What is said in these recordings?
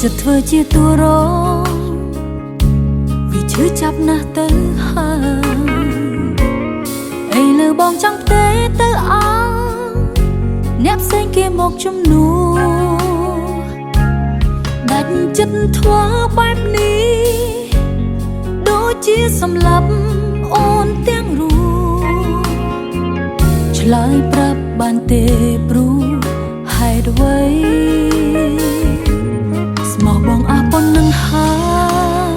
จะเธอជាតួរងវាឈឺចាប់ណាស់ទៅហើយឥឡូវបងចង់ផ្ទេរទៅអងអ្នកផ្សេងគេមកជំនួសដាច់ចិត្តធ្វើបែបនេះដូចជាសម្លាប់អូនទាំងរូបឆ្លើយប្រាប់បានទេព្រោះហេតុអ្វីមកបងអះប៉ុណ្ណឹងហើយ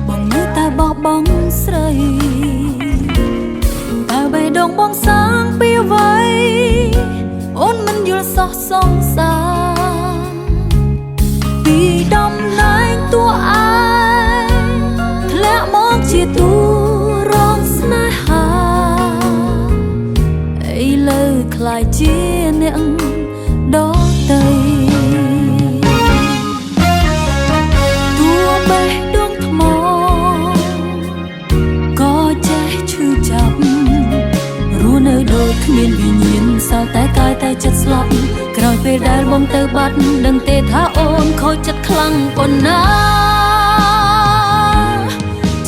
បងនៅតែបោះបង់ស្រីតើបេះដូងបងសាងពីអ្វីអូនមិនយល់សោះសងសាពីដំណែងតួឯងធ្លាក់មកជាតួរងស្នេហាឥឡូវខ្លាយជាអ្នកដទៃបេះដូងថ្មក៏ចេះឈឺចាប់រស់នៅដូចគ្មានវិញ្ញាណសោកតែកាយតែចិត្តស្លាប់ក្រោយពេលដែលបងទៅបាត់ដឹងទេថាអូនខូចចិត្តខ្លាំងប៉ុណ្ណា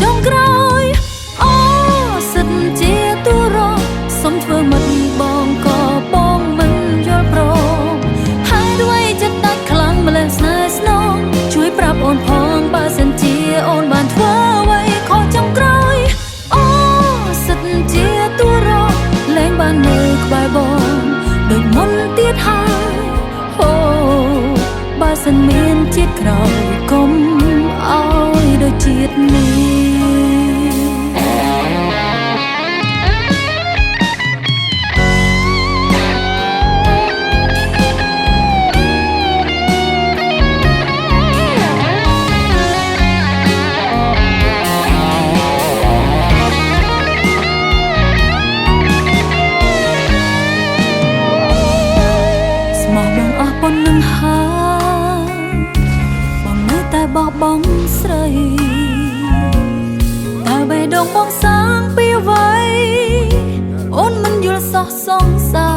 ចុងក្រោយអូសិតជាតួរងសុំធ្វើមិនបងក៏បងមិនយល់ព្រមហើយด้วยចិត្តដាច់ខ្លាំងម្លេះស្នេហ៍ស្នងជួយប្រាប់អូនផងបើសិនជាអូនបានធ្វើអ្វីខុសចុងក្រោយអូសិតជាតួរងលែងបាននៅក្បែរបងដូចមុនទៀតហើយអូបើសិនមានជាតិក្រោយកុំអោយដូចជាតិនេះប៉ុណ្ណឹងហើយបងនៅតែបោះបង់ស្រីតើបេះដូងបងសាងពីអ្វីអូនមិនយល់សោះសងសា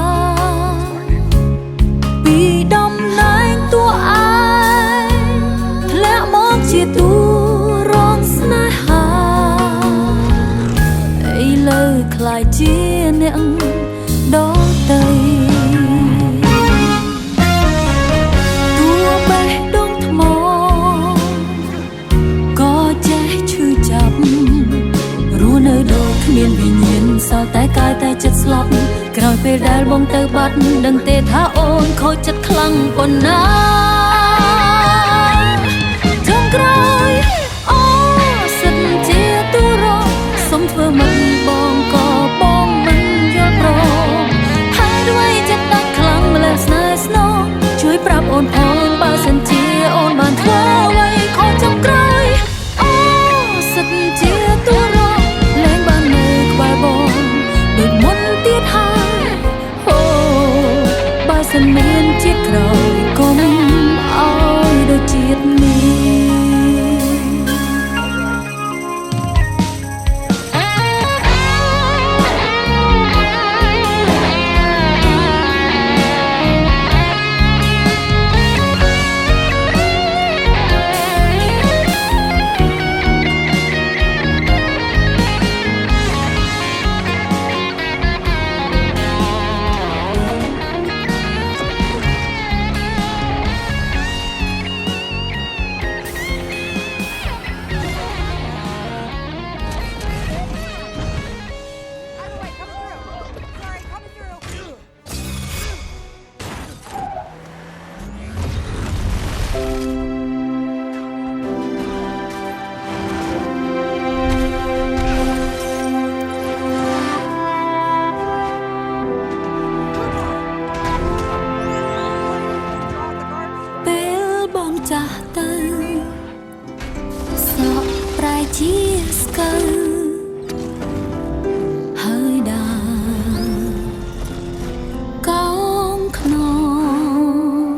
ពីដំណែងតួឯងធ្លាក់មកជាតួរងស្នេហាឥឡូវខ្លាយជាអ្នកដទៃមានវិញ្ញាណសោកតែកាយតែចិត្តស្លាប់ក្រោយពេលដែលបងទៅបាត់ដឹងទេថាអូនខូចចិត្តខ្លាំងប៉ុណ្ណាចុងក្រោយអូសិតជាតួរងសុំធ្វើមិនបងក៏បងមិនយល់ព្រមហើយด้วยចិត្តដាច់ខ្លាំងម្លេះស្នេហ៍ស្នងជួយប្រាប់អូនផងបើសិនជាអូនបានធ្វើអ្វីខុសចុងក្រោយអូសិតជាតួរងដូចមុនទៀតហើយអូបើសិនមានជាតិក្រោយកុំអោយដូចជាតិនេះចាស់ទៅសក់ប្រែជាស្កើហើយដាកោងខ្នង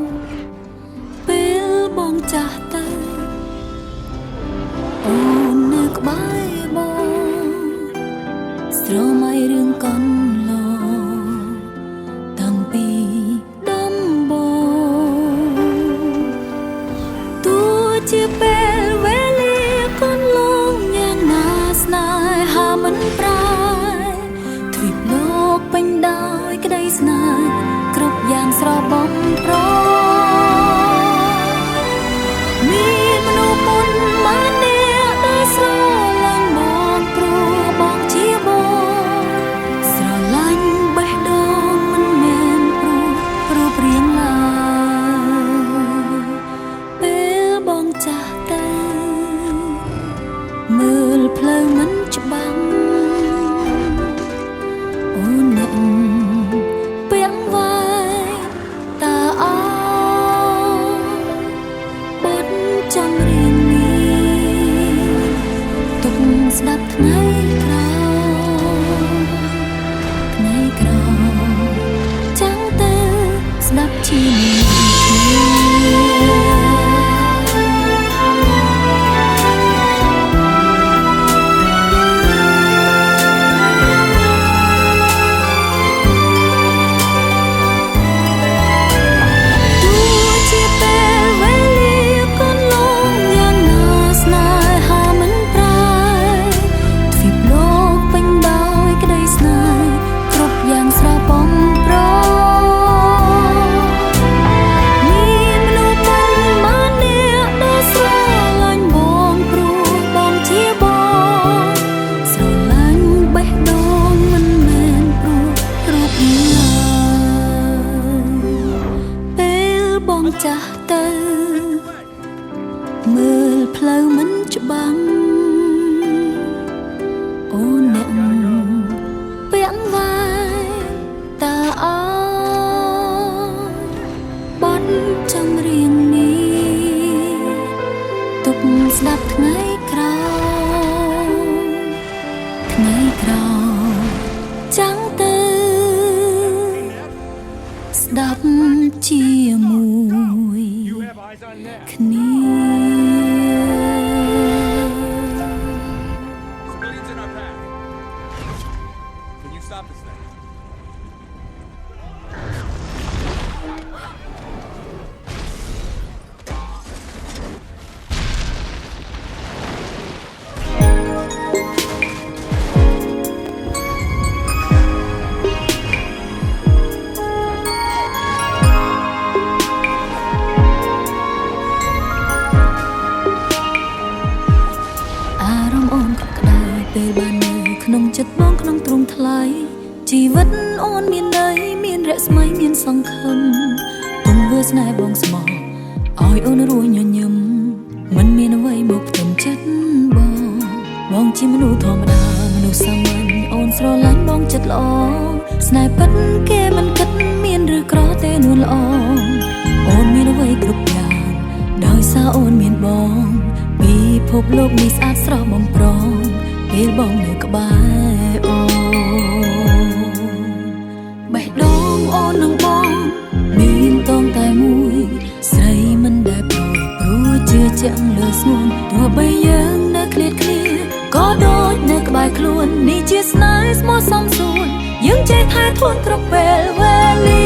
ចំរៀងនេះទុកស្ដាប់ថ្ងៃក្រោយថ្ងៃក្រោយចាំងទៅស្ដាប់ជាមួយចាស់ទៅមើលផ្លូវមិនច្បាំងអូនអ្នកពាក់វាយតាអើបត់ចំរៀងនេះទុកស្ដាប់ថ្ងៃក្រោយថ្ងៃក្រោយចាំងទៅស្ដាប់ជាមួយគ្នា Civilians in our path. Can you stop this thing? ពេលបាននៅក្នុងចិត្តបងក្នុងទ្រង់ថ្លៃជីវិតអូនមានន័យមានរស្មីមានសង្ឃឹមទង្វើស្នេហ៍បងស្មោះឲ្យអូនរួញញញឹមមិនមានអ្វីមកផ្ទឹមចិត្តបងជាមនុស្សធម្មតាមនុស្សសាមញ្ញអូនស្រឡាញ់បងចិត្តល្អស្នេហ៍ពិតគេមិនគិតមានឬក្រទេនួនល្អអូនមានអ្វីគ្រប់យ៉ាងដោយសារអូនមានបងពិភពលោកនេះស្អាតស្រស់បំព្រងពេលបងនៅក្បែរអូនបេះដូងអូននឹងបងមានតងតែមួយស្រីមិនដែលព្រួយព្រោះជឿជាក់លើស្ងួនទោះបីយើងនៅឃ្លាតគ្នាក៏ដូចនៅក្បែរខ្លួននេះជាស្នេហ៍ស្មោះសំសួនយើងចេះថែខ្លួនគ្រប់ពេលវេលា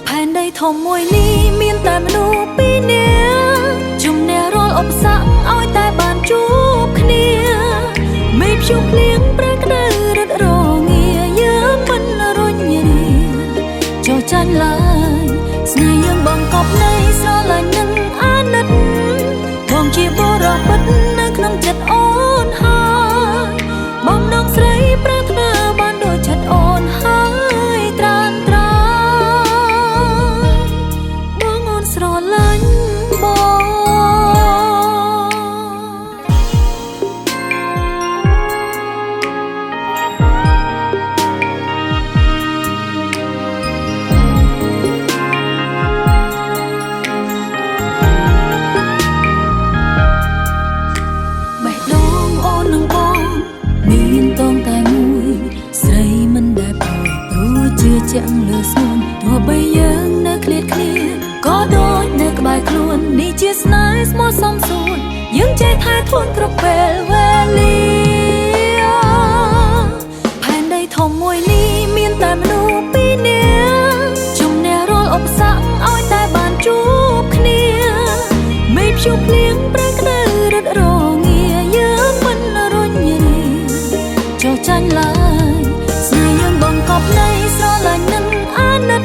ផែនដីធំមួយនេះមានតែមនុស្សពីរនាក់ជំនះរាល់ឧបសគ្គឲ្យតែបានជួបគ្នាមេភ្ជុំភ្លៀងប្រែក្តៅរត់រងាយើងមិនរុញរាចោះចាញ់ឡើយស្នេហ៍យើងបងកប់នៃស្រឡាញ់នឹងអាណិតបងជាបរិបទនៅក្នុងចិត្តអូនហើយបងដងស្រីប្រាថ្នាបានដូចចិត្តអូនហើយត្រានត្រាបងអូនស្រឡាញ់បងជាក់លើស្ងួនទោះបីយើងនៅឃ្លាតគ្នាក៏ដូចនៅក្បែរខ្លួននេះជាស្នេហ៍ស្មោះសំសួនយើងចេះថែខ្លួនគ្រប់ពេលវេលាផែនដីធំមួយនេះមានតែមនុស្សពីរនាក់ជំនះរាល់ឧបសគ្គឲ្យតែបានជួបគ្នាមេភ្ជុំភ្លៀងប្រែក្តៅរត់រងាយើងមិនរុញរាចោះចាញ់ឡើយស្នេហ៍យើងបងកប់នៃស្រឡាញ់នឹងអាណិត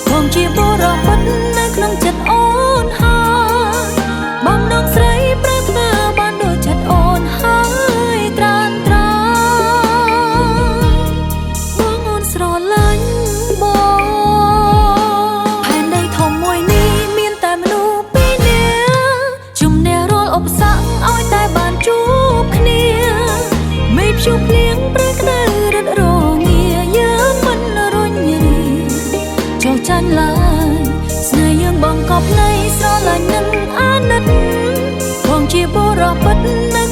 បងជាបរិបទនៅក្នុងចិត្តអូនហើយបងដងស្រីប្រាថ្នាបានដូចចិត្តអូនហើយត្រានត្រាបងអូនស្រឡាញ់បងផែនដីធំមួយនេះមានតែមនុស្សពីរនាក់ជំនះរាល់ឧបសគ្គឲ្យតែបានជួបគ្នាមេភ្ជុំភ្លៀងប្រែក្តៅរត់រងាយើងមិនរុញរាចោះចាញ់ឡើយ ស្នេហ៍យើងបងកប់នៃស្រឡាញ់នឹងអាណិតបងជាបុរសពិតនៅ